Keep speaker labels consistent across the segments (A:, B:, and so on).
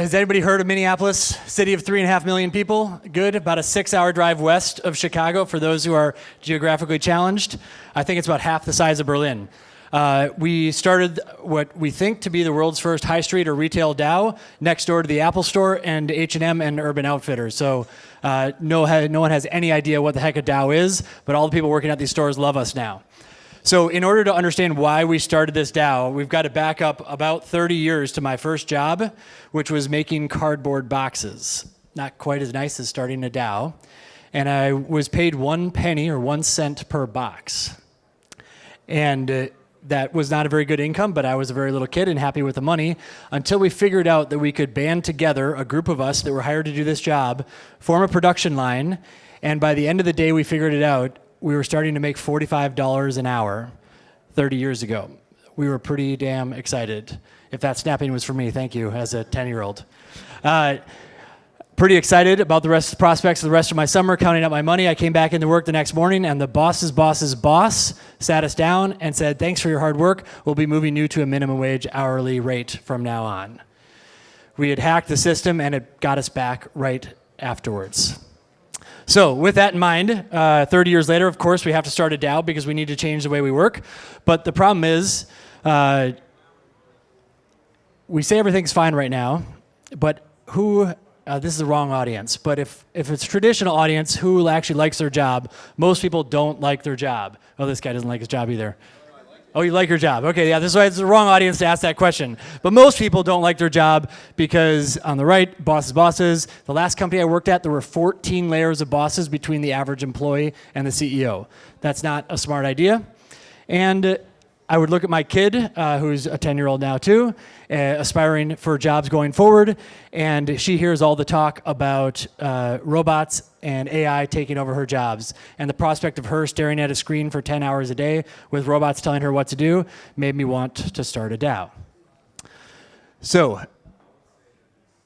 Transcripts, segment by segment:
A: has anybody heard of Minneapolis? City of 3.5 million people. Good. About a 6-hour drive west of Chicago for those who are geographically challenged. I think it's about half the size of Berlin. We started what we think to be the world's first high street or retail DAO next door to the Apple Store and H&M and Urban Outfitters. So no one has any idea what the heck a DAO is, but all the people working at these stores love us now. So in order to understand why we started this DAO, we've got to back up about 30 years to my first job, which was making cardboard boxes. Not quite as nice as starting a DAO. And I was paid 1 penny or 1 cent per box. And that was not a very good income, but I was a very little kid and happy with the money until we figured out that we could band together a group of us that were hired to do this job, form a production line, and by the end of the day we figured it out, we were starting to make $45 an hour 30 years ago. We were pretty damn excited. If that snapping was for me, thank you, as a 10-year-old. Pretty excited about the rest of the prospects of the rest of my summer, counting up my money. I came back into work the next morning, and the boss's boss's boss sat us down and said, "Thanks for your hard work. We'll be moving you to a minimum wage hourly rate from now on." We had hacked the system, and it got us back right afterwards. So with that in mind, 30 years later, of course, we have to start a DAO because we need to change the way we work. But the problem is, we say everything's fine right now, but this is the wrong audience, but if it's traditional audience who actually likes their job, most people don't like their job. Oh, this guy doesn't like his job either. Oh, you like your job. Okay, yeah, this is why it's the wrong audience to ask that question. But most people don't like their job because on the right, bosses. The last company I worked at, there were 14 layers of bosses between the average employee and the CEO. That's not a smart idea. And I would look at my kid, who's a 10-year-old now too, aspiring for jobs going forward, and she hears all the talk about robots and AI taking over her jobs. And the prospect of her staring at a screen for 10 hours a day with robots telling her what to do made me want to start a DAO. So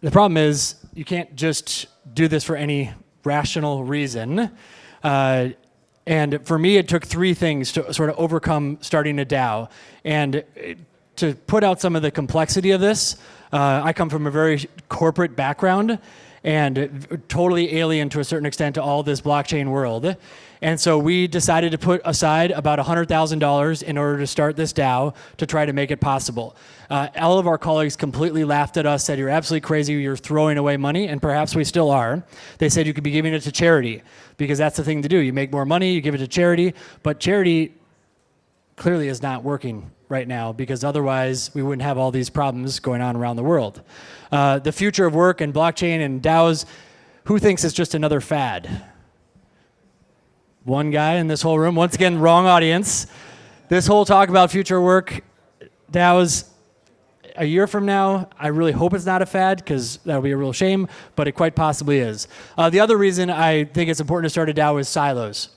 A: the problem is you can't just do this for any rational reason. And for me, it took 3 things to sort of overcome starting a DAO. And to put out some of the complexity of this, I come from a very corporate background and totally alien to a certain extent to all this blockchain world. And so we decided to put aside about $100,000 in order to start this DAO to try to make it possible. All of our colleagues completely laughed at us, said, "You're absolutely crazy, you're throwing away money," and perhaps we still are. They said you could be giving it to charity, because that's the thing to do. You make more money, you give it to charity, but charity clearly is not working right now, because otherwise we wouldn't have all these problems going on around the world. The future of work and blockchain and DAOs, who thinks it's just another fad? One guy in this whole room. Once again, wrong audience. This whole talk about future work, DAOs, a year from now, I really hope it's not a fad, because that would be a real shame, but it quite possibly is. The other reason I think it's important to start a DAO is silos.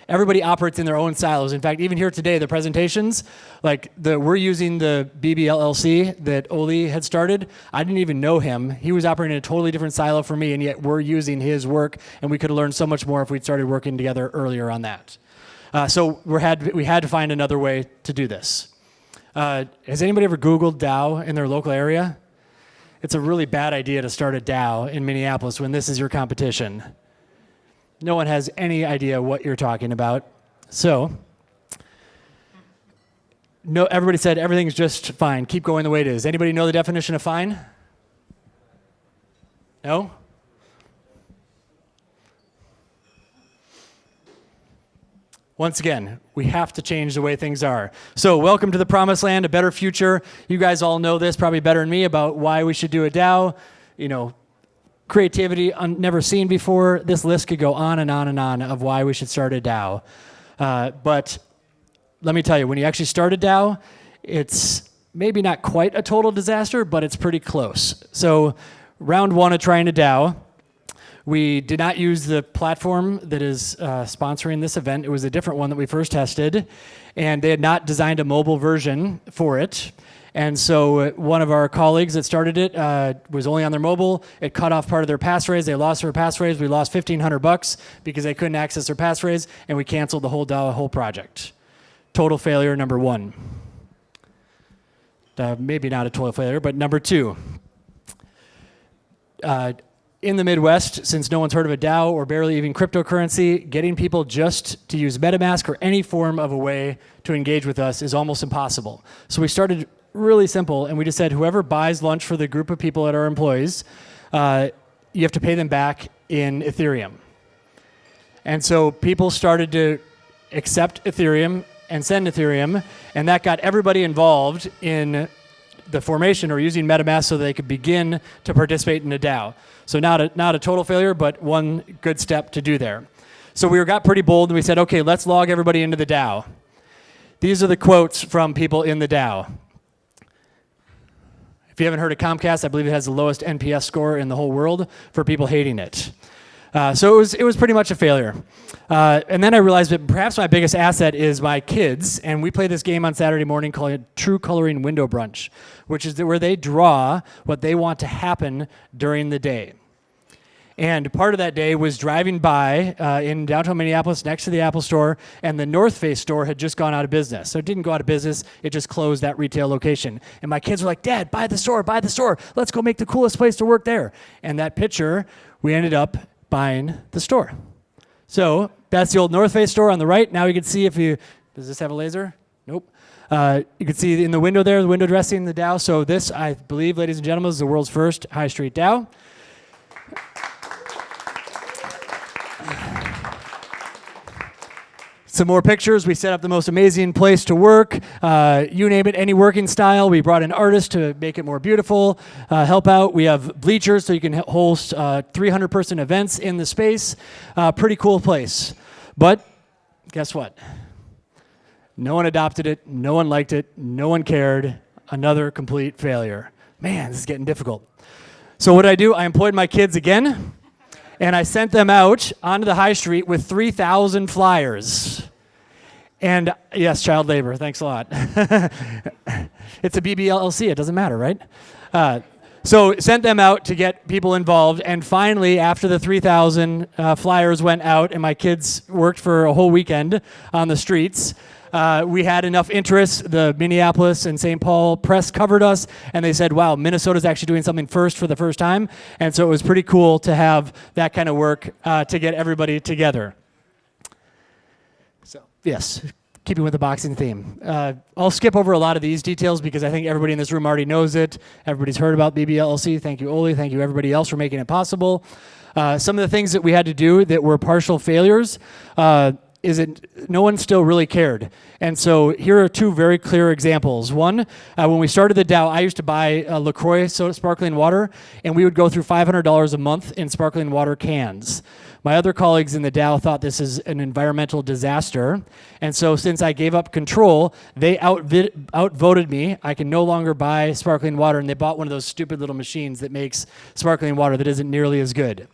A: Everybody operates in their own silos. In fact, even here today, the presentations, we're using the BBLLC that Oli had started. I didn't even know him. He was operating in a totally different silo for me, and yet we're using his work, and we could have learned so much more if we'd started working together earlier on that. So we had to find another way to do this. Has anybody ever Googled DAO in their local area? It's a really bad idea to start a DAO in Minneapolis when this is your competition. No one has any idea what you're talking about. So, everybody said everything's just fine. Keep going the way it is. Anybody know the definition of fine? No? Once again, we have to change the way things are. So welcome to the promised land, a better future. You guys all know this probably better than me about why we should do a DAO. Creativity never seen before. This list could go on and on and on of why we should start a DAO. But let me tell you, when you actually start a DAO, it's maybe not quite a total disaster, but it's pretty close. So round 1 of trying a DAO, we did not use the platform that is sponsoring this event. It was a different one that we first tested, and they had not designed a mobile version for it. And so one of our colleagues that started it was only on their mobile. It cut off part of their passphrase. They lost their passphrase. We lost $1,500 because they couldn't access their passphrase, and we canceled the whole DAO, whole project. Total failure number 1. Maybe not a total failure, but number 2. in the Midwest, since no one's heard of a DAO or barely even cryptocurrency, getting people just to use MetaMask or any form of a way to engage with us is almost impossible. So we started really simple, and we just said whoever buys lunch for the group of people that are employees, you have to pay them back in Ethereum. And so people started to accept Ethereum and send Ethereum, and that got everybody involved in the formation or using MetaMask so they could begin to participate in a DAO. So not a total failure, but one good step to do there. So we got pretty bold and we said, okay, let's log everybody into the DAO. These are the quotes from people in the DAO. If you haven't heard of Comcast, I believe it has the lowest NPS score in the whole world for people hating it. So it was pretty much a failure. And then I realized that perhaps my biggest asset is my kids, and we play this game on Saturday morning called True Coloring Window Brunch, which is where they draw what they want to happen during the day. And part of that day was driving by in downtown Minneapolis next to the Apple store, and the North Face store had just gone out of business. So it didn't go out of business, it just closed that retail location. And my kids were like, Dad, buy the store, let's go make the coolest place to work there. And that picture, we ended up buying the store. So that's the old North Face store on the right. Now you can see does this have a laser? Nope. You can see in the window there, the window dressing, the DAO. So this, I believe, ladies and gentlemen, is the world's first high street DAO. Some more pictures. We set up the most amazing place to work. You name it, any working style. We brought in artists to make it more beautiful, help out. We have bleachers so you can host 300-person events in the space. Pretty cool place. But guess what? No one adopted it. No one liked it. No one cared. Another complete failure. Man, this is getting difficult. So what did I do? I employed my kids again. And I sent them out onto the high street with 3,000 flyers. And yes, child labor, thanks a lot. It's a BBLC, it doesn't matter, right? So sent them out to get people involved. And finally, after the 3,000 flyers went out and my kids worked for a whole weekend on the streets, we had enough interest. The Minneapolis and St. Paul press covered us, and they said, wow, Minnesota's actually doing something for the first time. And so it was pretty cool to have that kind of work to get everybody together. So, yes, keeping with the boxing theme. I'll skip over a lot of these details because I think everybody in this room already knows it. Everybody's heard about BBLC. Thank you, Oli. Thank you, everybody else, for making it possible. Some of the things that we had to do that were partial failures is that no one still really cared. And so here are two very clear examples. One, when we started the DAO, I used to buy LaCroix sparkling water, and we would go through $500 a month in sparkling water cans. My other colleagues in the DAO thought this is an environmental disaster. And so since I gave up control, they outvoted me. I can no longer buy sparkling water, and they bought one of those stupid little machines that makes sparkling water that isn't nearly as good.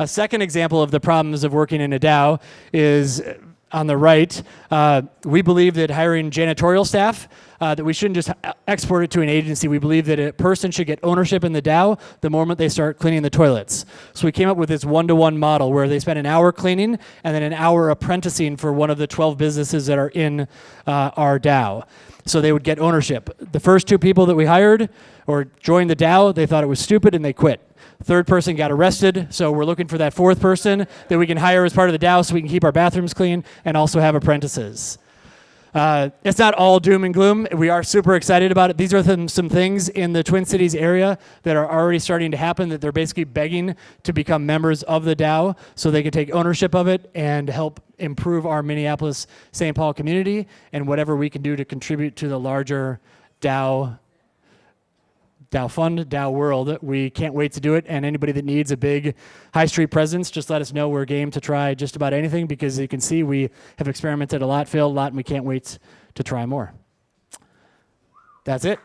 A: A second example of the problems of working in a DAO is on the right. We believe that hiring janitorial staff, that we shouldn't just export it to an agency. We believe that a person should get ownership in the DAO the moment they start cleaning the toilets. So we came up with this one-to-one model where they spend an hour cleaning and then an hour apprenticing for one of the 12 businesses that are in our DAO. So they would get ownership. The first two people that we hired or joined the DAO, they thought it was stupid and they quit. Third person got arrested, so we're looking for that fourth person that we can hire as part of the DAO so we can keep our bathrooms clean and also have apprentices. It's not all doom and gloom. We are super excited about it. These are some things in the Twin Cities area that are already starting to happen, that they're basically begging to become members of the DAO so they can take ownership of it and help improve our Minneapolis-St. Paul community and whatever we can do to contribute to the larger DAO Fund, DAO world. We can't wait to do it, and anybody that needs a big high street presence, just let us know. We're game to try just about anything because you can see we have experimented a lot, failed a lot, and we can't wait to try more. That's it.